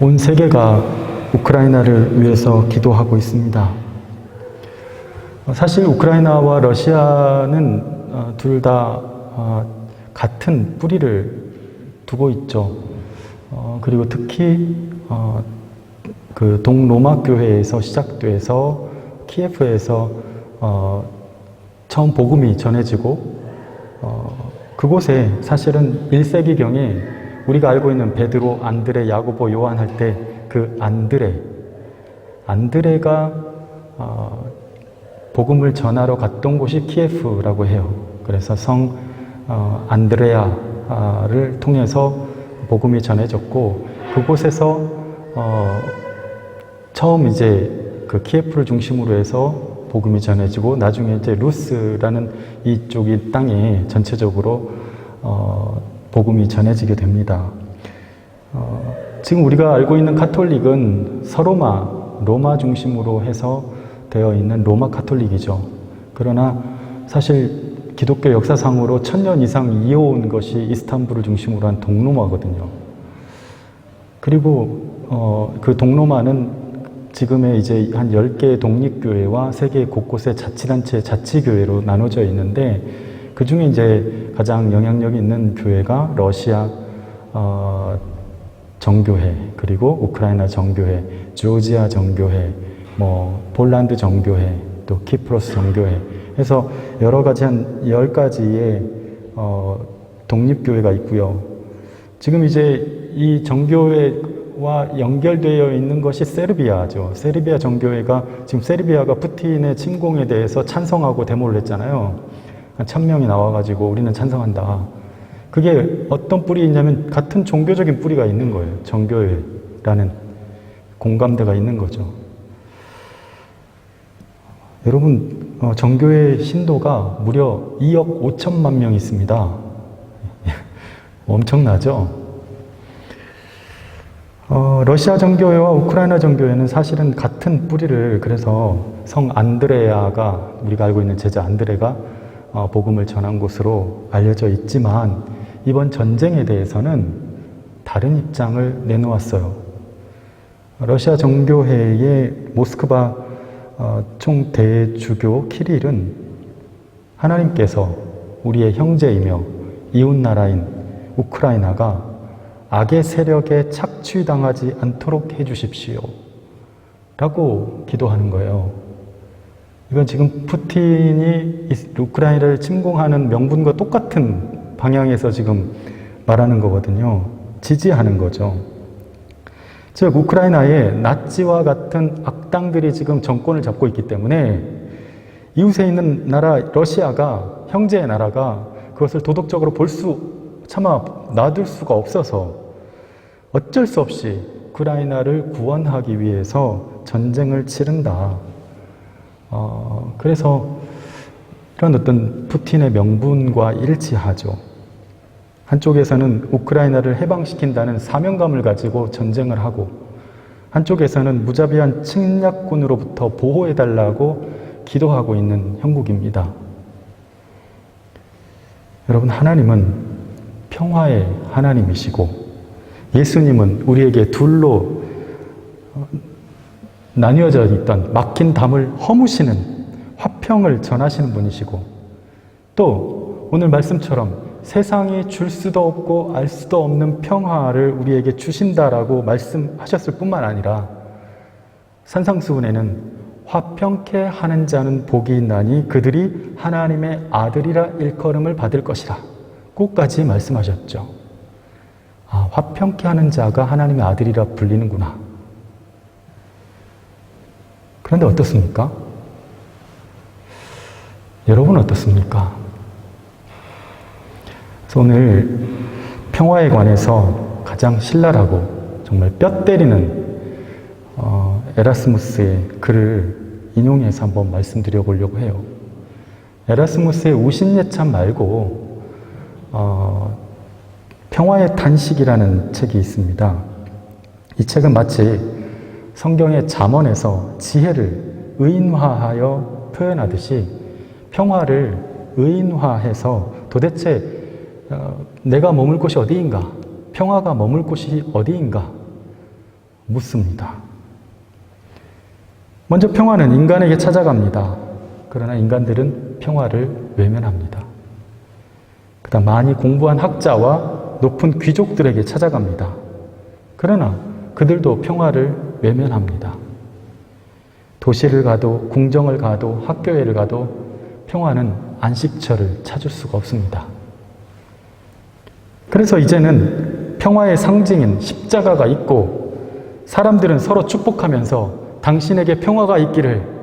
온 세계가 우크라이나를 위해서 기도하고 있습니다. 사실 우크라이나와 러시아는 둘 다 같은 뿌리를 두고 있죠. 그리고 특히 그 동로마 교회에서 시작돼서 키예프에서 처음 복음이 전해지고 그곳에 사실은 1세기경에 우리가 알고 있는 베드로, 안드레, 야고보, 요한 할 때 그 안드레가 복음을 전하러 갔던 곳이 키예프라고 해요. 그래서 성 안드레아를 통해서 복음이 전해졌고 그곳에서 처음 이제 그 키예프를 중심으로 해서 복음이 전해지고 나중에 이제 루스라는 이쪽이 땅에 전체적으로 복음이 전해지게 됩니다. 지금 우리가 알고 있는 가톨릭은 로마 중심으로 해서 되어 있는 로마 가톨릭이죠. 그러나 사실 기독교 역사상으로 1000년 이상 이어온 것이 이스탄불을 중심으로 한 동로마거든요. 그리고 그 동로마는 지금의 이제 한 10개의 독립교회와 세계 곳곳의 자치단체, 자치교회로 나눠져 있는데 그 중에 이제 가장 영향력이 있는 교회가 러시아 정교회, 그리고 우크라이나 정교회, 조지아 정교회, 폴란드 정교회, 또 키프로스 정교회 해서 여러 가지 한 10가지의 독립교회가 있고요. 지금 이제 이 정교회와 연결되어 있는 것이 세르비아죠. 세르비아 정교회가 지금 세르비아가 푸틴의 침공에 대해서 찬성하고 데모를 했잖아요. 1000명이 나와가지고 우리는 찬성한다. 그게 어떤 뿌리이냐면 같은 종교적인 뿌리가 있는 거예요. 정교회라는 공감대가 있는 거죠. 여러분, 정교회 신도가 무려 2억 5천만 명 있습니다. 엄청나죠? 러시아 정교회와 우크라이나 정교회는 사실은 같은 뿌리를, 그래서 성 안드레아가, 우리가 알고 있는 제자 안드레가 복음을 전한 곳으로 알려져 있지만 이번 전쟁에 대해서는 다른 입장을 내놓았어요. 러시아 정교회의 모스크바 총대주교 키릴은 하나님께서 우리의 형제이며 이웃나라인 우크라이나가 악의 세력에 착취당하지 않도록 해주십시오 라고 기도하는 거예요. 이건 지금 푸틴이 우크라이나를 침공하는 명분과 똑같은 방향에서 지금 말하는 거거든요. 지지하는 거죠. 즉 우크라이나에 나치와 같은 악당들이 지금 정권을 잡고 있기 때문에 이웃에 있는 나라 러시아가, 형제의 나라가 그것을 도덕적으로 차마 놔둘 수가 없어서 어쩔 수 없이 우크라이나를 구원하기 위해서 전쟁을 치른다. 그래서 이런 어떤 푸틴의 명분과 일치하죠. 한쪽에서는 우크라이나를 해방시킨다는 사명감을 가지고 전쟁을 하고 한쪽에서는 무자비한 침략군으로부터 보호해달라고 기도하고 있는 형국입니다. 여러분, 하나님은 평화의 하나님이시고 예수님은 우리에게 둘로 나뉘어져 있던 막힌 담을 허무시는 화평을 전하시는 분이시고 또 오늘 말씀처럼 세상이 줄 수도 없고 알 수도 없는 평화를 우리에게 주신다라고 말씀하셨을 뿐만 아니라 산상수훈에는 화평케 하는 자는 복이 있나니 그들이 하나님의 아들이라 일컬음을 받을 것이라 꼭까지 말씀하셨죠. 화평케 하는 자가 하나님의 아들이라 불리는구나. 그런데 어떻습니까? 여러분 어떻습니까? 그래서 오늘 평화에 관해서 가장 신랄하고 정말 뼈 때리는 에라스무스의 글을 인용해서 한번 말씀드려 보려고 해요. 에라스무스의 우신예찬 말고 평화의 탄식이라는 책이 있습니다. 이 책은 마치 성경의 잠언에서 지혜를 의인화하여 표현하듯이 평화를 의인화해서 도대체 내가 머물 곳이 어디인가? 평화가 머물 곳이 어디인가? 묻습니다. 먼저 평화는 인간에게 찾아갑니다. 그러나 인간들은 평화를 외면합니다. 그다음 많이 공부한 학자와 높은 귀족들에게 찾아갑니다. 그러나 그들도 평화를 외면합니다. 도시를 가도 궁정을 가도 학교에를 가도 평화는 안식처를 찾을 수가 없습니다. 그래서 이제는 평화의 상징인 십자가가 있고 사람들은 서로 축복하면서 당신에게 평화가 있기를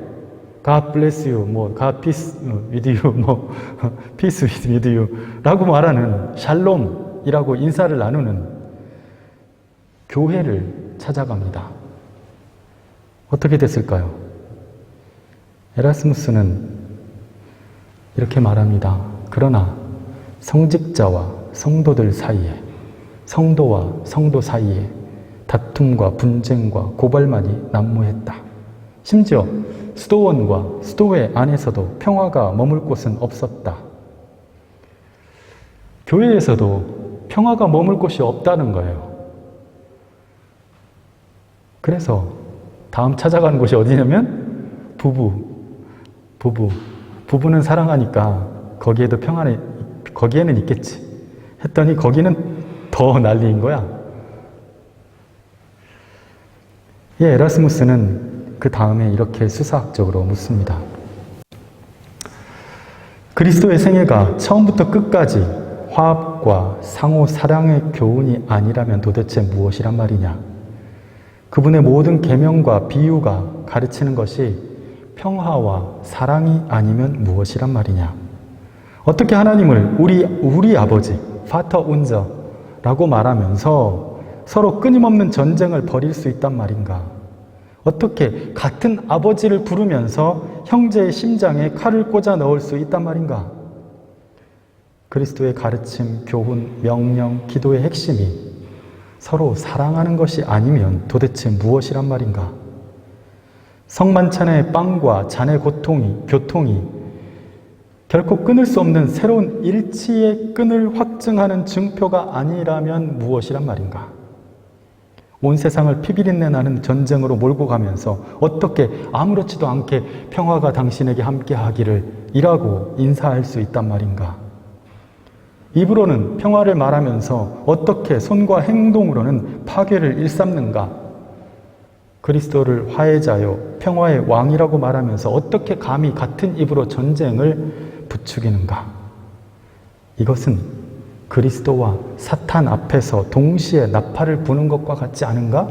God bless you, God peace with you, peace with you 라고 말하는 샬롬이라고 인사를 나누는 교회를 찾아갑니다. 어떻게 됐을까요? 에라스무스는 이렇게 말합니다. 그러나 성직자와 성도들 사이에, 성도와 성도 사이에 다툼과 분쟁과 고발만이 난무했다. 심지어 수도원과 수도회 안에서도 평화가 머물 곳은 없었다. 교회에서도 평화가 머물 곳이 없다는 거예요. 그래서 다음 찾아가는 곳이 어디냐면 부부는 사랑하니까 거기에는 있겠지 했더니 거기는 더 난리인 거야. 에라스무스는 그 다음에 이렇게 수사학적으로 묻습니다. 그리스도의 생애가 처음부터 끝까지 화합과 상호 사랑의 교훈이 아니라면 도대체 무엇이란 말이냐? 그분의 모든 계명과 비유가 가르치는 것이 평화와 사랑이 아니면 무엇이란 말이냐? 어떻게 하나님을 우리 아버지, 파터 운저라고 말하면서 서로 끊임없는 전쟁을 벌일 수 있단 말인가? 어떻게 같은 아버지를 부르면서 형제의 심장에 칼을 꽂아 넣을 수 있단 말인가? 그리스도의 가르침, 교훈, 명령, 기도의 핵심이 서로 사랑하는 것이 아니면 도대체 무엇이란 말인가? 성만찬의 빵과 잔의 교통이 결코 끊을 수 없는 새로운 일치의 끈을 확증하는 증표가 아니라면 무엇이란 말인가? 온 세상을 피비린내 나는 전쟁으로 몰고 가면서 어떻게 아무렇지도 않게 평화가 당신에게 함께하기를 이라고 인사할 수 있단 말인가? 입으로는 평화를 말하면서 어떻게 손과 행동으로는 파괴를 일삼는가? 그리스도를 화해자요 평화의 왕이라고 말하면서 어떻게 감히 같은 입으로 전쟁을 부추기는가? 이것은 그리스도와 사탄 앞에서 동시에 나팔을 부는 것과 같지 않은가?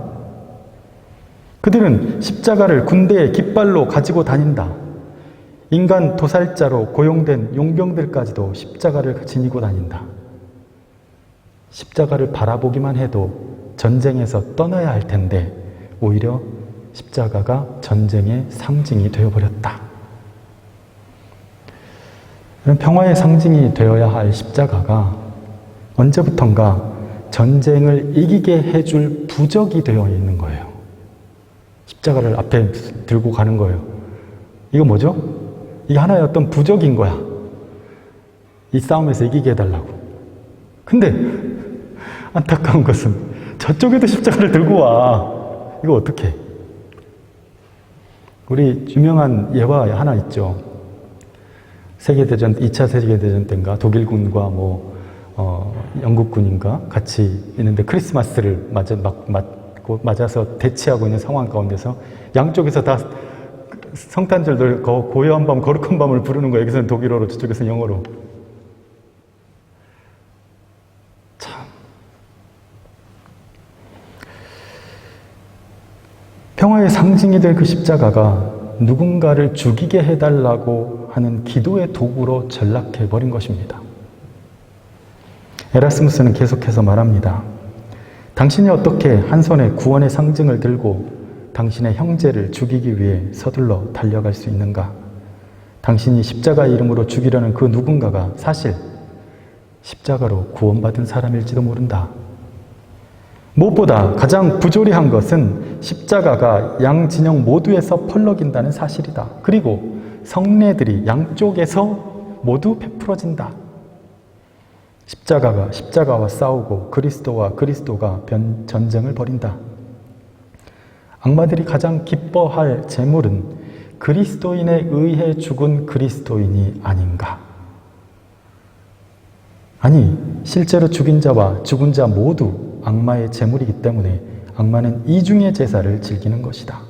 그들은 십자가를 군대의 깃발로 가지고 다닌다. 인간 도살자로 고용된 용병들까지도 십자가를 지니고 다닌다. 십자가를 바라보기만 해도 전쟁에서 떠나야 할 텐데 오히려 십자가가 전쟁의 상징이 되어버렸다. 평화의 상징이 되어야 할 십자가가 언제부턴가 전쟁을 이기게 해줄 부적이 되어 있는 거예요. 십자가를 앞에 들고 가는 거예요. 이거 뭐죠? 이게 하나의 어떤 부적인 거야. 이 싸움에서 이기게 해달라고. 근데 안타까운 것은 저쪽에도 십자가를 들고 와. 이거 어떡해? 우리 유명한 예화 하나 있죠. 2차 세계대전 때인가 독일군과 영국군인가 같이 있는데 크리스마스를 맞아서 대치하고 있는 상황 가운데서 양쪽에서 다 성탄절들 고요한 밤, 거룩한 밤을 부르는 거예요. 여기서는 독일어로, 저쪽에서는 영어로. 참. 평화의 상징이 될 그 십자가가 누군가를 죽이게 해달라고 하는 기도의 도구로 전락해버린 것입니다. 에라스무스는 계속해서 말합니다. 당신이 어떻게 한 손에 구원의 상징을 들고 당신의 형제를 죽이기 위해 서둘러 달려갈 수 있는가? 당신이 십자가의 이름으로 죽이려는 그 누군가가 사실 십자가로 구원받은 사람일지도 모른다. 무엇보다 가장 부조리한 것은 십자가가 양 진영 모두에서 펄럭인다는 사실이다. 그리고 성례들이 양쪽에서 모두 베풀어진다. 십자가와 싸우고 그리스도가 전쟁을 벌인다. 악마들이 가장 기뻐할 재물은 그리스도인에 의해 죽은 그리스도인이 아닌가? 아니, 실제로 죽인 자와 죽은 자 모두 악마의 재물이기 때문에 악마는 이중의 제사를 즐기는 것이다.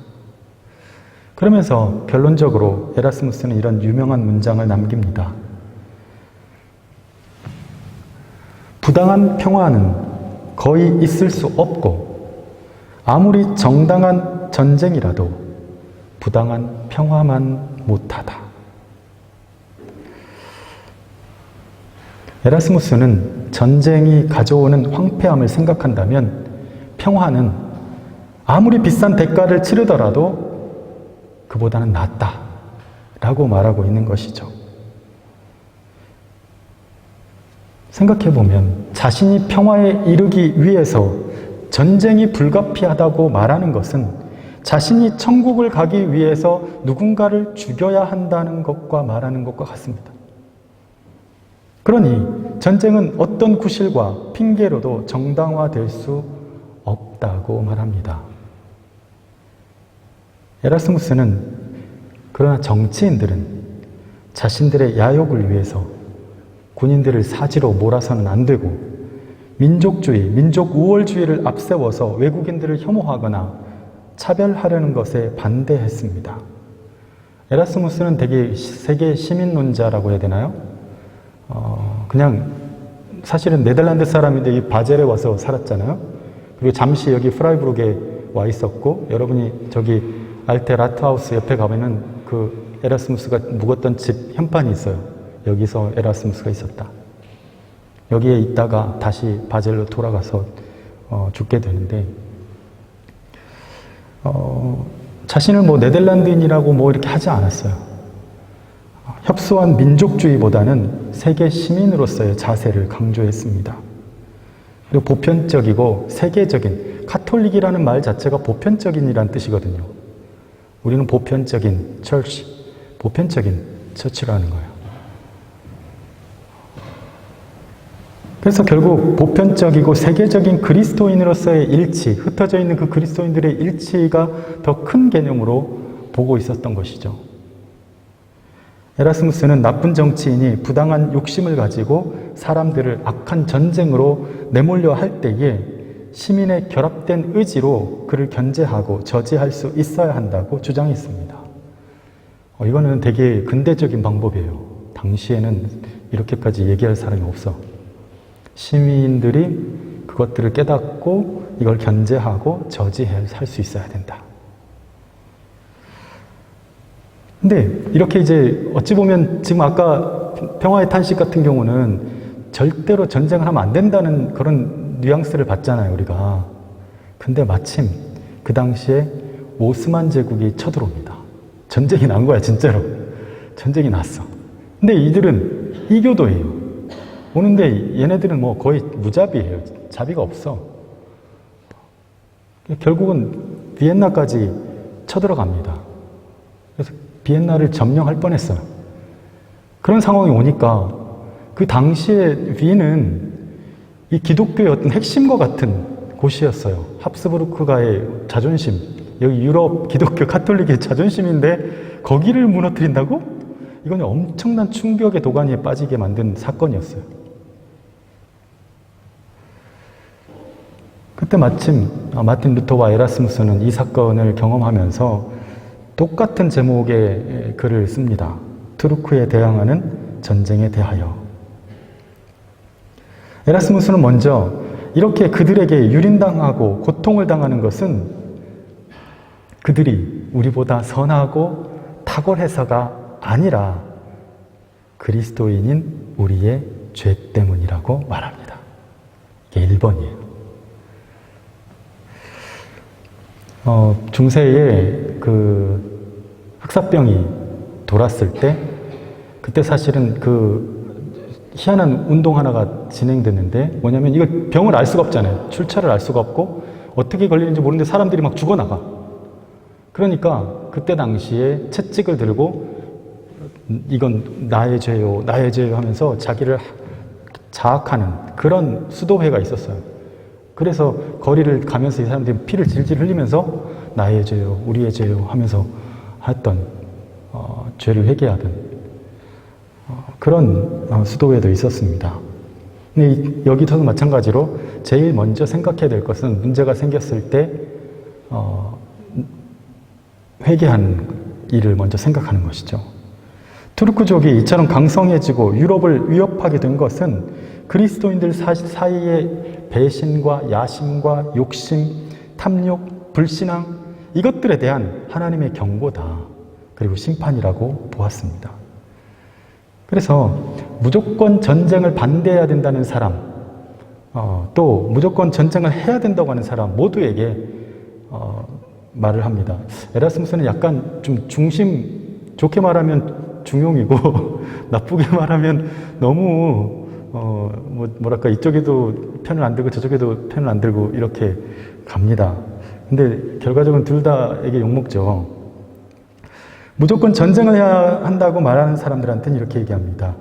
그러면서 결론적으로 에라스무스는 이런 유명한 문장을 남깁니다. 부당한 평화는 거의 있을 수 없고 아무리 정당한 전쟁이라도 부당한 평화만 못하다. 에라스무스는 전쟁이 가져오는 황폐함을 생각한다면 평화는 아무리 비싼 대가를 치르더라도 그보다는 낫다 라고 말하고 있는 것이죠. 생각해보면 자신이 평화에 이르기 위해서 전쟁이 불가피하다고 말하는 것은 자신이 천국을 가기 위해서 누군가를 죽여야 한다는 것과 말하는 것과 같습니다. 그러니 전쟁은 어떤 구실과 핑계로도 정당화될 수 없다고 말합니다. 에라스무스는 그러나 정치인들은 자신들의 야욕을 위해서 군인들을 사지로 몰아서는 안 되고 민족주의, 민족 우월주의를 앞세워서 외국인들을 혐오하거나 차별하려는 것에 반대했습니다. 에라스무스는 되게 세계 시민론자라고 해야 되나요? 그냥 사실은 네덜란드 사람인데 이 바젤에 와서 살았잖아요. 그리고 잠시 여기 프라이부르크에 와 있었고, 여러분이 저기 알테 라트하우스 옆에 가면은 그 에라스무스가 묵었던 집 현판이 있어요. 여기서 에라스무스가 있었다. 여기에 있다가 다시 바젤로 돌아가서 죽게 되는데, 자신을 뭐 네덜란드인이라고 뭐 이렇게 하지 않았어요. 협소한 민족주의보다는 세계 시민으로서의 자세를 강조했습니다. 그리고 보편적이고 세계적인, 카톨릭이라는 말 자체가 보편적인이란 뜻이거든요. 우리는 보편적인 처치, 보편적인 처치라는 거예요. 그래서 결국 보편적이고 세계적인 그리스도인으로서의 일치, 흩어져 있는 그 그리스도인들의 일치가 더 큰 개념으로 보고 있었던 것이죠. 에라스무스는 나쁜 정치인이 부당한 욕심을 가지고 사람들을 악한 전쟁으로 내몰려 할 때에 시민의 결합된 의지로 그를 견제하고 저지할 수 있어야 한다고 주장했습니다. 이거는 되게 근대적인 방법이에요. 당시에는 이렇게까지 얘기할 사람이 없어. 시민들이 그것들을 깨닫고 이걸 견제하고 저지할 수 있어야 된다. 근데 이렇게 이제 어찌 보면 지금 아까 평화의 탄식 같은 경우는 절대로 전쟁을 하면 안 된다는 그런 뉘앙스를 받잖아요, 우리가. 근데 마침 그 당시에 오스만 제국이 쳐들어옵니다. 전쟁이 난 거야, 진짜로. 전쟁이 났어. 근데 이들은 이교도예요. 오는데 얘네들은 뭐 거의 무자비예요. 자비가 없어. 결국은 비엔나까지 쳐들어갑니다. 그래서 비엔나를 점령할 뻔했어요. 그런 상황이 오니까 그 당시에 위는 이 기독교의 어떤 핵심과 같은 곳이었어요. 합스부르크가의 자존심, 여기 유럽 기독교 카톨릭의 자존심인데 거기를 무너뜨린다고? 이건 엄청난 충격의 도가니에 빠지게 만든 사건이었어요. 그때 마침 마틴 루터와 에라스무스는 이 사건을 경험하면서 똑같은 제목의 글을 씁니다. 투르크에 대항하는 전쟁에 대하여. 에라스무스는 먼저 이렇게 그들에게 유린당하고 고통을 당하는 것은 그들이 우리보다 선하고 탁월해서가 아니라 그리스도인인 우리의 죄 때문이라고 말합니다. 이게 1번이에요. 중세에 그 흑사병이 돌았을 때, 그때 사실은 그 희한한 운동 하나가 진행됐는데, 뭐냐면 이거 병을 알 수가 없잖아요. 출처를 알 수가 없고 어떻게 걸리는지 모르는데 사람들이 막 죽어나가. 그러니까 그때 당시에 채찍을 들고 이건 나의 죄요, 나의 죄요 하면서 자기를 자학하는 그런 수도회가 있었어요. 그래서 거리를 가면서 이 사람들이 피를 질질 흘리면서 나의 죄요, 우리의 죄요 하면서 했던 죄를 회개하던 그런 수도회도 있었습니다. 근데 여기서도 마찬가지로 제일 먼저 생각해야 될 것은 문제가 생겼을 때 회개하는 일을 먼저 생각하는 것이죠. 투르크족이 이처럼 강성해지고 유럽을 위협하게 된 것은 그리스도인들 사이의 배신과 야심과 욕심, 탐욕, 불신앙 이것들에 대한 하나님의 경고다. 그리고 심판이라고 보았습니다. 그래서 무조건 전쟁을 반대해야 된다는 사람, 또 무조건 전쟁을 해야 된다고 하는 사람 모두에게 말을 합니다. 에라스무스는 약간 좀 좋게 말하면 중용이고 나쁘게 말하면 너무 뭐랄까 이쪽에도 편을 안 들고 저쪽에도 편을 안 들고 이렇게 갑니다. 근데 결과적으로 둘 다에게 욕먹죠. 무조건 전쟁을 해야 한다고 말하는 사람들한테는 이렇게 얘기합니다.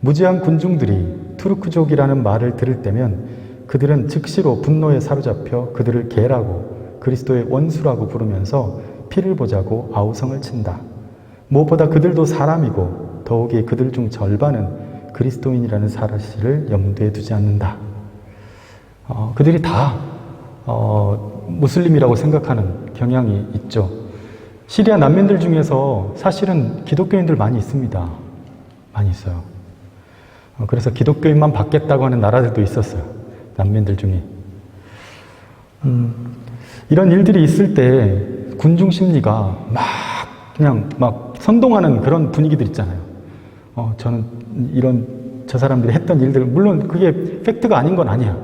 무지한 군중들이 투르크족이라는 말을 들을 때면 그들은 즉시로 분노에 사로잡혀 그들을 개라고 그리스도의 원수라고 부르면서 피를 보자고 아우성을 친다. 무엇보다 그들도 사람이고 더욱이 그들 중 절반은 그리스도인이라는 사실을 염두에 두지 않는다. 그들이 다 무슬림이라고 생각하는 경향이 있죠. 시리아 난민들 중에서 사실은 기독교인들 많이 있습니다. 많이 있어요. 그래서 기독교인만 받겠다고 하는 나라들도 있었어요. 난민들 중에. 이런 일들이 있을 때 군중 심리가 그냥 선동하는 그런 분위기들 있잖아요. 저는 저 사람들이 했던 일들, 물론 그게 팩트가 아닌 건 아니야.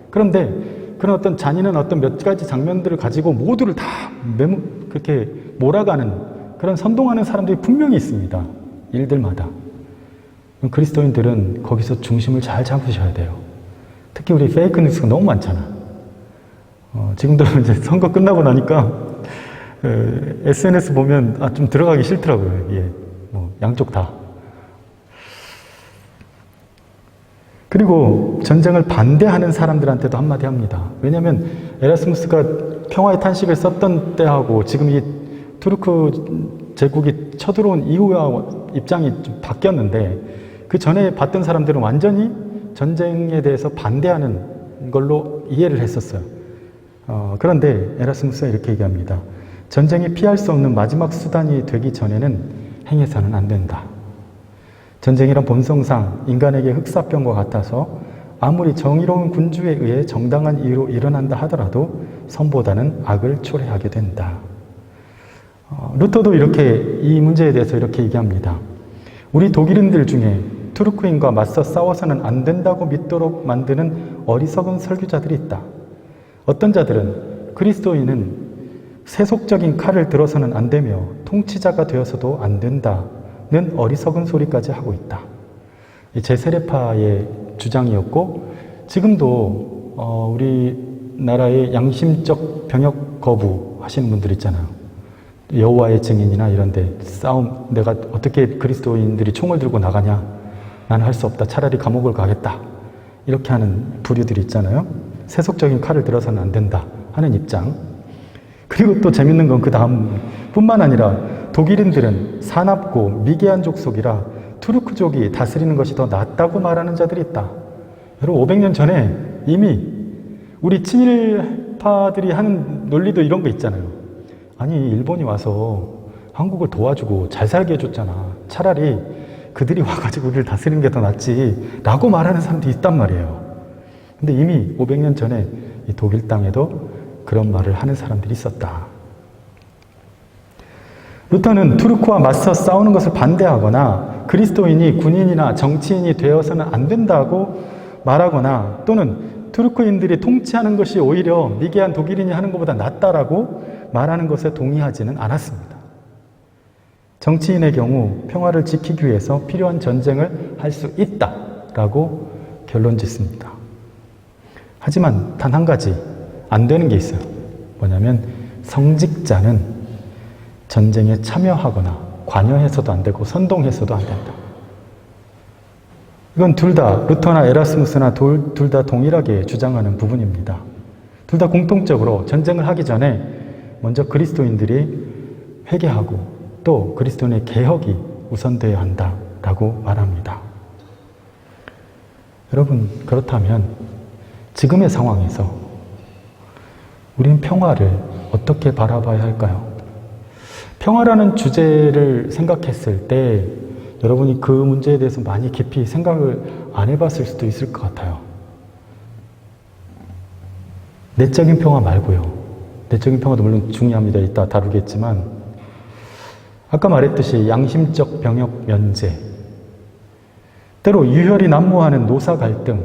그런데 그런 어떤 잔인한 어떤 몇 가지 장면들을 가지고 모두를 다 그렇게 몰아가는 그런 선동하는 사람들이 분명히 있습니다. 일들마다. 그리스도인들은 거기서 중심을 잘 잡으셔야 돼요. 특히 우리 페이크 뉴스가 너무 많잖아. 지금도 이제 선거 끝나고 나니까 SNS 보면 좀 들어가기 싫더라고요. 예, 양쪽 다. 그리고 전쟁을 반대하는 사람들한테도 한마디 합니다. 왜냐하면 에라스무스가 평화의 탄식을 썼던 때하고 지금 이 투르크 제국이 쳐들어온 이후와 입장이 좀 바뀌었는데 그 전에 봤던 사람들은 완전히 전쟁에 대해서 반대하는 걸로 이해를 했었어요. 그런데 에라스무스가 이렇게 얘기합니다. 전쟁이 피할 수 없는 마지막 수단이 되기 전에는 행해서는 안 된다. 전쟁이란 본성상 인간에게 흑사병과 같아서 아무리 정의로운 군주에 의해 정당한 이유로 일어난다 하더라도 선보다는 악을 초래하게 된다. 루터도 이렇게 이 문제에 대해서 이렇게 얘기합니다. 우리 독일인들 중에 투르크인과 맞서 싸워서는 안 된다고 믿도록 만드는 어리석은 설교자들이 있다. 어떤 자들은 그리스도인은 세속적인 칼을 들어서는 안 되며 통치자가 되어서도 안 된다는 어리석은 소리까지 하고 있다. 제세례파의 주장이었고 지금도 우리나라의 양심적 병역 거부 하시는 분들 있잖아요. 여호와의 증인이나 이런 데 싸움, 내가 어떻게 그리스도인들이 총을 들고 나가냐, 나는 할 수 없다, 차라리 감옥을 가겠다, 이렇게 하는 부류들이 있잖아요. 세속적인 칼을 들어서는 안 된다 하는 입장. 그리고 또 재밌는 건 그 다음 뿐만 아니라 독일인들은 사납고 미개한 족속이라 투르크족이 다스리는 것이 더 낫다고 말하는 자들이 있다. 여러분 500년 전에 이미 우리 친일파들이 하는 논리도 이런 거 있잖아요. 아니 일본이 와서 한국을 도와주고 잘 살게 해줬잖아. 차라리 그들이 와가지고 우리를 다스리는 게 더 낫지 라고 말하는 사람들이 있단 말이에요. 근데 이미 500년 전에 이 독일 땅에도 그런 말을 하는 사람들이 있었다. 루터는 투르크와 맞서 싸우는 것을 반대하거나 그리스도인이 군인이나 정치인이 되어서는 안 된다고 말하거나 또는 투르크인들이 통치하는 것이 오히려 미개한 독일인이 하는 것보다 낫다라고 말하는 것에 동의하지는 않았습니다. 정치인의 경우 평화를 지키기 위해서 필요한 전쟁을 할 수 있다라고 결론 짓습니다. 하지만 단 한 가지 안 되는 게 있어요. 뭐냐면 성직자는 전쟁에 참여하거나 관여해서도 안 되고 선동해서도 안 된다. 이건 둘 다 루터나 에라스무스나 둘 다 동일하게 주장하는 부분입니다. 둘 다 공통적으로 전쟁을 하기 전에 먼저 그리스도인들이 회개하고 또 그리스도인의 개혁이 우선되어야 한다라고 말합니다. 여러분, 그렇다면 지금의 상황에서 우리는 평화를 어떻게 바라봐야 할까요? 평화라는 주제를 생각했을 때 여러분이 그 문제에 대해서 많이 깊이 생각을 안 해봤을 수도 있을 것 같아요. 내적인 평화 말고요. 내적인 평화도 물론 중요합니다. 이따 다루겠지만 아까 말했듯이 양심적 병역 면제, 때로 유혈이 난무하는 노사 갈등,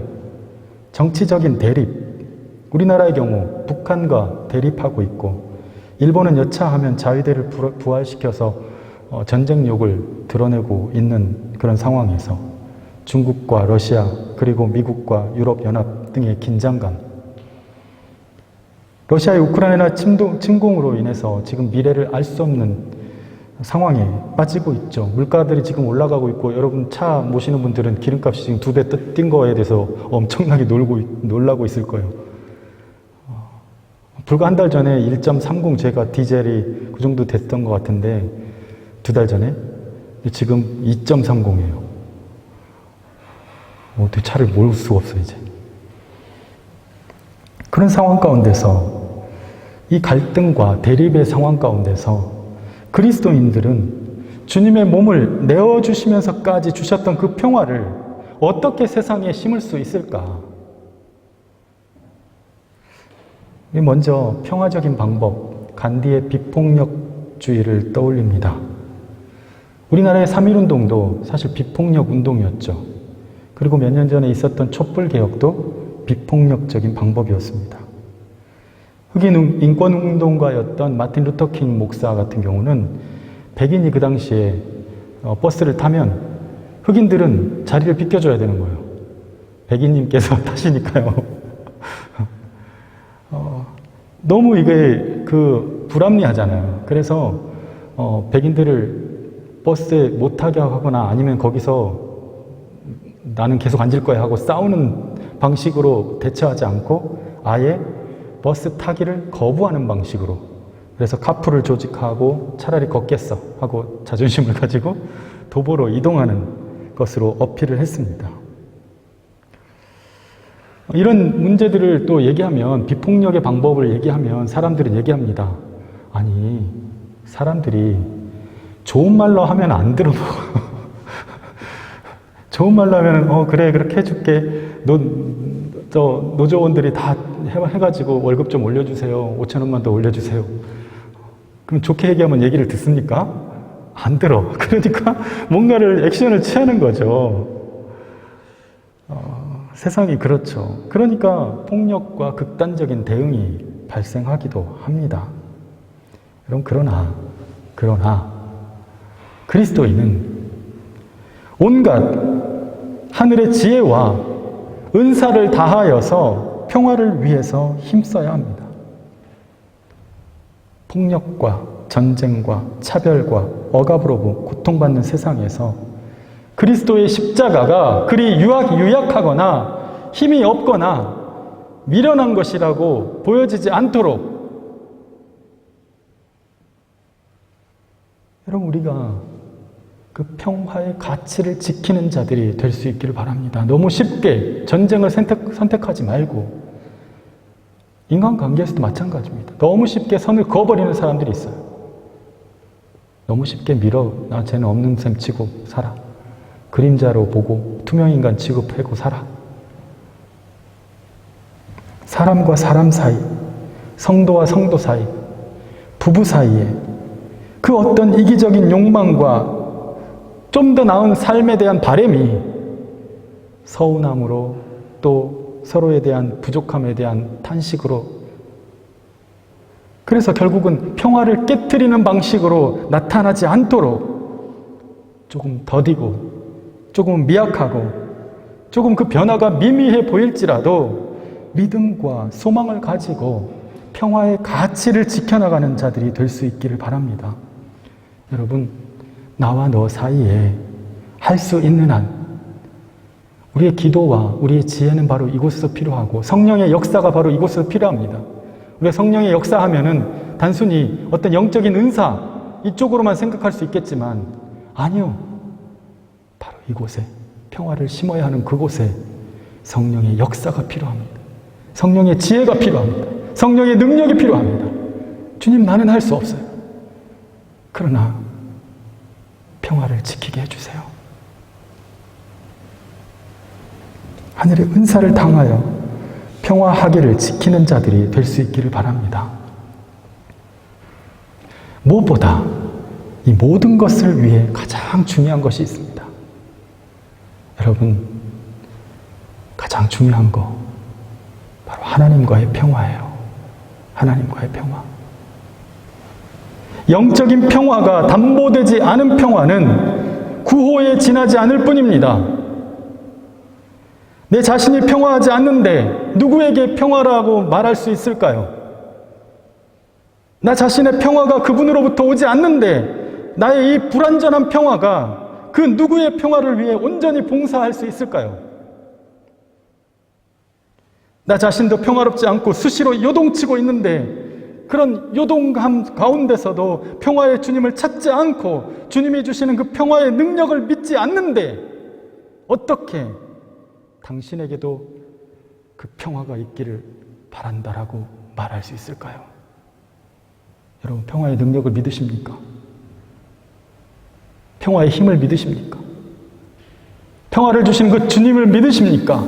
정치적인 대립, 우리나라의 경우 북한과 대립하고 있고 일본은 여차하면 자위대를 부활시켜서 전쟁욕을 드러내고 있는 그런 상황에서 중국과 러시아 그리고 미국과 유럽연합 등의 긴장감, 러시아의 우크라이나 침공으로 인해서 지금 미래를 알 수 없는 상황에 빠지고 있죠. 물가들이 지금 올라가고 있고 여러분 차 모시는 분들은 기름값이 지금 2배 뛴 거에 대해서 엄청나게 놀라고 있을 거예요. 불과 한 달 전에 1.30 제가 디젤이 그 정도 됐던 것 같은데 2달 전에 지금 2.30이에요. 어떻게 차를 몰 수가 없어 이제. 그런 상황 가운데서 이 갈등과 대립의 상황 가운데서 그리스도인들은 주님의 몸을 내어주시면서까지 주셨던 그 평화를 어떻게 세상에 심을 수 있을까? 먼저 평화적인 방법, 간디의 비폭력주의를 떠올립니다. 우리나라의 3.1운동도 사실 비폭력 운동이었죠. 그리고 몇 년 전에 있었던 촛불개혁도 비폭력적인 방법이었습니다. 흑인 인권운동가였던 마틴 루터킹 목사 같은 경우는 백인이 그 당시에 버스를 타면 흑인들은 자리를 비켜줘야 되는 거예요. 백인님께서 타시니까요. 너무 이게 불합리하잖아요. 그래서 백인들을 버스에 못 타게 하거나 아니면 거기서 나는 계속 앉을 거야 하고 싸우는 방식으로 대처하지 않고 아예 버스 타기를 거부하는 방식으로, 그래서 카풀을 조직하고 차라리 걷겠어 하고 자존심을 가지고 도보로 이동하는 것으로 어필을 했습니다. 이런 문제들을 또 얘기하면, 비폭력의 방법을 얘기하면 사람들은 얘기합니다. 아니, 사람들이 좋은 말로 하면 안 들어먹어요. 좋은 말로 하면 그래 그렇게 해줄게. 노조원들이 다 해가지고 월급 좀 올려주세요. 5,000원만 더 올려주세요. 그럼 좋게 얘기하면 얘기를 듣습니까? 안 들어. 그러니까 뭔가를 액션을 취하는 거죠. 세상이 그렇죠. 그러니까 폭력과 극단적인 대응이 발생하기도 합니다. 여러분, 그러나 그리스도인은 온갖 하늘의 지혜와 은사를 다하여서 평화를 위해서 힘써야 합니다. 폭력과 전쟁과 차별과 억압으로 고통받는 세상에서 그리스도의 십자가가 그리 유약하거나 힘이 없거나 미련한 것이라고 보여지지 않도록, 여러분, 우리가 그 평화의 가치를 지키는 자들이 될 수 있기를 바랍니다. 너무 쉽게 전쟁을 선택하지 말고, 인간관계에서도 마찬가지입니다. 너무 쉽게 선을 그어버리는 사람들이 있어요. 너무 쉽게 나 쟤는 없는 셈 치고 살아. 그림자로 보고 투명인간 취급하고 살아. 사람과 사람 사이, 성도와 성도 사이, 부부 사이에 그 어떤 이기적인 욕망과 좀 더 나은 삶에 대한 바람이 서운함으로, 또 서로에 대한 부족함에 대한 탄식으로, 그래서 결국은 평화를 깨트리는 방식으로 나타나지 않도록 조금 더디고 조금 미약하고 조금 그 변화가 미미해 보일지라도 믿음과 소망을 가지고 평화의 가치를 지켜나가는 자들이 될 수 있기를 바랍니다. 여러분, 나와 너 사이에 할 수 있는 한 우리의 기도와 우리의 지혜는 바로 이곳에서 필요하고, 성령의 역사가 바로 이곳에서 필요합니다. 우리가 성령의 역사하면은 단순히 어떤 영적인 은사 이쪽으로만 생각할 수 있겠지만 아니요. 바로 이곳에 평화를 심어야 하는 그곳에 성령의 역사가 필요합니다. 성령의 지혜가 필요합니다. 성령의 능력이 필요합니다. 주님, 나는 할 수 없어요. 그러나 평화를 지키게 해주세요. 하늘의 은사를 당하여 평화하기를 지키는 자들이 될 수 있기를 바랍니다. 무엇보다 이 모든 것을 위해 가장 중요한 것이 있습니다. 여러분, 가장 중요한 거 바로 하나님과의 평화예요. 하나님과의 평화. 영적인 평화가 담보되지 않은 평화는 구호에 지나지 않을 뿐입니다. 내 자신이 평화하지 않는데 누구에게 평화라고 말할 수 있을까요? 나 자신의 평화가 그분으로부터 오지 않는데 나의 이 불완전한 평화가 그 누구의 평화를 위해 온전히 봉사할 수 있을까요? 나 자신도 평화롭지 않고 수시로 요동치고 있는데 그런 요동감 가운데서도 평화의 주님을 찾지 않고 주님이 주시는 그 평화의 능력을 믿지 않는데 어떻게 당신에게도 그 평화가 있기를 바란다라고 말할 수 있을까요? 여러분, 평화의 능력을 믿으십니까? 평화의 힘을 믿으십니까? 평화를 주시는 그 주님을 믿으십니까?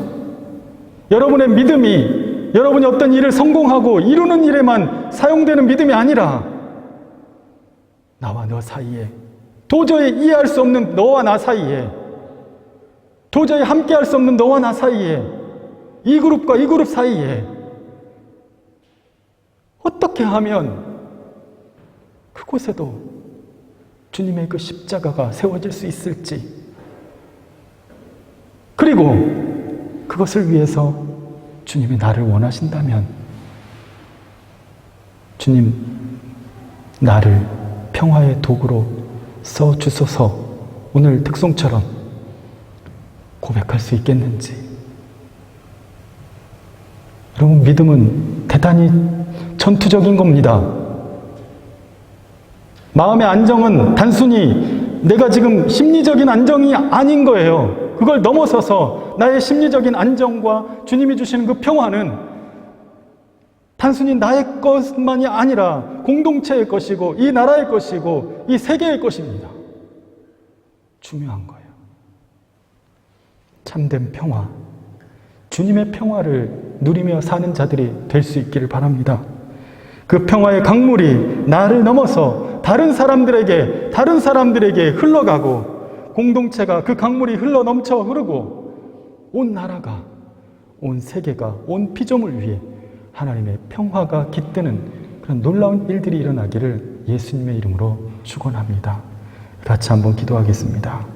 여러분의 믿음이 여러분이 어떤 일을 성공하고 이루는 일에만 사용되는 믿음이 아니라 나와 너 사이에, 도저히 이해할 수 없는 너와 나 사이에, 도저히 함께할 수 없는 너와 나 사이에, 이 그룹과 이 그룹 사이에 어떻게 하면 그곳에도 주님의 그 십자가가 세워질 수 있을지, 그리고 그것을 위해서 주님이 나를 원하신다면 주님, 나를 평화의 도구로 써주소서 오늘 특송처럼 고백할 수 있겠는지. 여러분, 믿음은 대단히 전투적인 겁니다. 마음의 안정은 단순히 내가 지금 심리적인 안정이 아닌 거예요. 그걸 넘어서서 나의 심리적인 안정과 주님이 주시는 그 평화는 단순히 나의 것만이 아니라 공동체의 것이고 이 나라의 것이고 이 세계의 것입니다. 중요한 거예요. 참된 평화, 주님의 평화를 누리며 사는 자들이 될 수 있기를 바랍니다. 그 평화의 강물이 나를 넘어서 다른 사람들에게 흘러가고 공동체가 그 강물이 흘러 넘쳐 흐르고 온 나라가, 온 세계가, 온 피조물 위에 하나님의 평화가 깃드는 그런 놀라운 일들이 일어나기를 예수님의 이름으로 축원합니다. 같이 한번 기도하겠습니다.